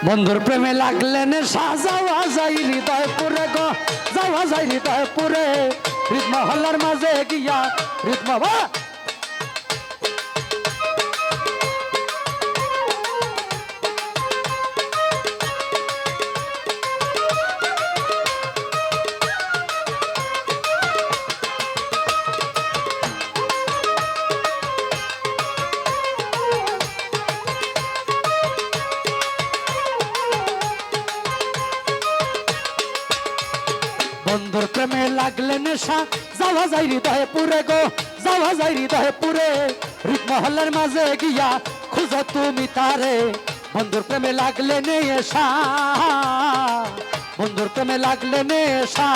বন্ধুর প্রেমে লাগলেন সাজাওয়া যাই হৃদয় পুরে গো, যাওয়া যাই হৃদয় পুরে হৃদ মহল্লার মাঝে গিয়া হৃদ বাবা বন্ধুর প্রেমে লাগলে নেশা যাওয়া যায় হৃদয়ে পুরে গো, যাওয়া যায় হৃদয়ে পুরে হৃদ মহল্লার মাঝে গিয়া খুঁজো তুমি তারে। বন্ধুর প্রেমে লাগলে নেশা, বন্ধুর প্রেমে লাগলে নেশা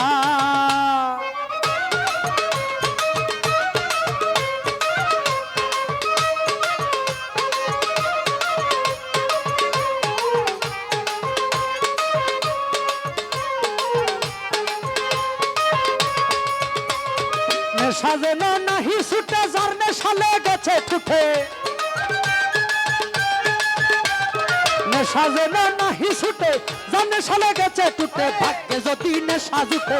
সাজেনো নাহি ছুটে যার নেশালে গেছে ফুটে, সাজেনো নাহি ছুটে যার নেশালে গেছে টুটে ভাগ্যে যদি নেশা জুটে,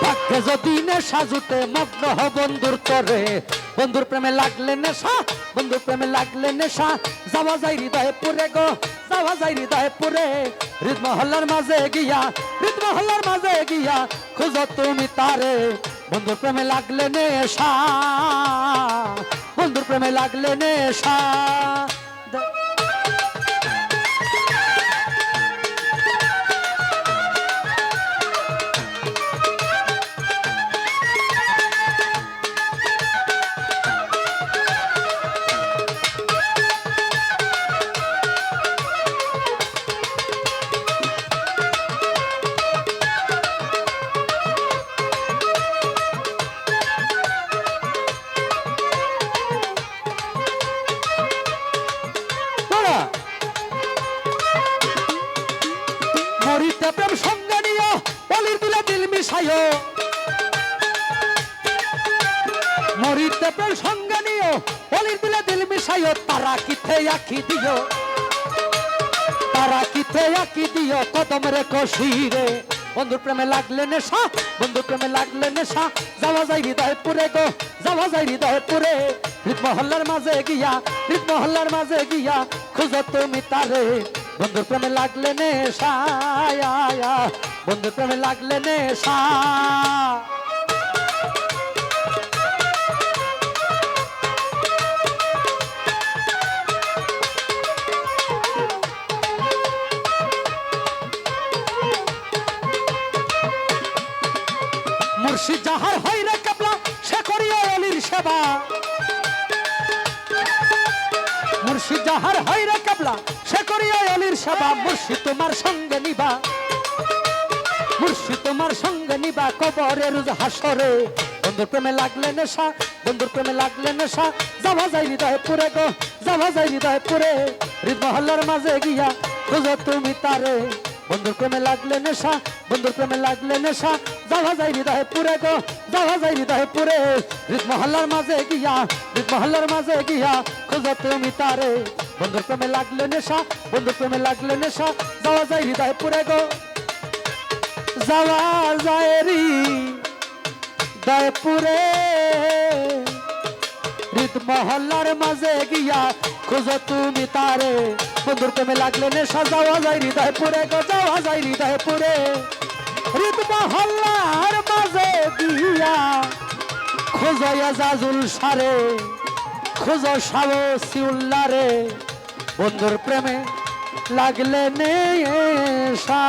ভাগ্যে যদি নেশা জুটে মগ্ন হ বন্ধুর তরে। বন্ধুর প্রেমে লাগলে নেশা, বন্ধুর প্রেমে লাগলে নেশা যাওয়া যায় হৃদয়ে পুরে গো, যাওয়া যায় হৃদয়ে পুরে হৃদ মহল্লার মাঝে গিয়া, হৃদ মহল্লার মাঝে গিয়া খুঁজো তুমি তারে। বন্ধুর প্রেমে লাগলে নেশা, বন্ধুর প্রেমে লাগলে নেশা মরিতে প্রেম সঙ্গে নিও অলির দিলে দিল মিশাইও, মরিতে প্রেম সঙ্গে নিও অলির দিলে দিল মিশাইও তারা কিথে আঁকি দিও, তারা কিথে আঁকি দিও কদম রে কষিরে। বন্ধুর প্রেমে লাগলে নেশা, বন্ধুর প্রেমে লাগলে নেশা যাওয়া যায় হৃদয় পুরে গো, যাওয়া যায় হৃদয় পুরে হৃদ মহল্লার মাঝে গিয়া, হৃদ মহল্লার মাঝে গিয়া খুঁজো তুমি তারে। বন্ধুর প্রেমে লাগলে নেশা, বন্ধুর প্রেমে লাগলে নেশা মুর্শিদ যাহার হয় রে কেবলা সে করিয়া অলির সেবা, মুর্শিদ যাহার হয় রে কেবলা সে করিয়া অলির সেবা। মুর্শিদ তোমার সঙ্গে নিবা, মুর্শিদ তোমার সঙ্গে নিবা কবরে রোজ হাসরে। বন্ধুর প্রেমে লাগলে নেশা, বন্ধুর প্রেমে লাগলে নেশা যাওয়া যায় হৃদয়ে পুরে গো, যাওয়া যায় হৃদয়ে পুরে হৃদ মহল্লার মাঝে গিয়া খুঁজো তুমি তারে। বন্ধুর প্রেমে লাগলে নেশা, বন্ধুর প্রেমে লাগলে নেশা যাওয়া যায় হৃদয়ে পুরে গো, যাওয়া যায় হৃদয়ে পুরে হৃদ মহল্লার মাঝে গিয়া, হৃদ মহল্লার মাঝে গিয়া খুঁজো তুমি তারে। বন্ধুর প্রেমে লাগলে নেশা, বন্ধুর প্রেমে লাগলে নেশা যাওয়া যায় হৃদয়ে পুরে গো, যাওয়া যায় হৃদয়ে পুরে হৃদ মহল্লার মাঝে গিয়া খুঁজো তুমি তারে। বন্ধুর প্রেমে লাগলে নেশা যাওয়া যায় হৃদয় পুরে গো, যাওয়া যায় হৃদয় পুরে হৃদ মহল্লার মাঝে গিয়া খুঁজো এজাজুল সারে, খুঁজো শামসিউল্লাহ রে। বন্ধুর প্রেমে লাগলে নেশা।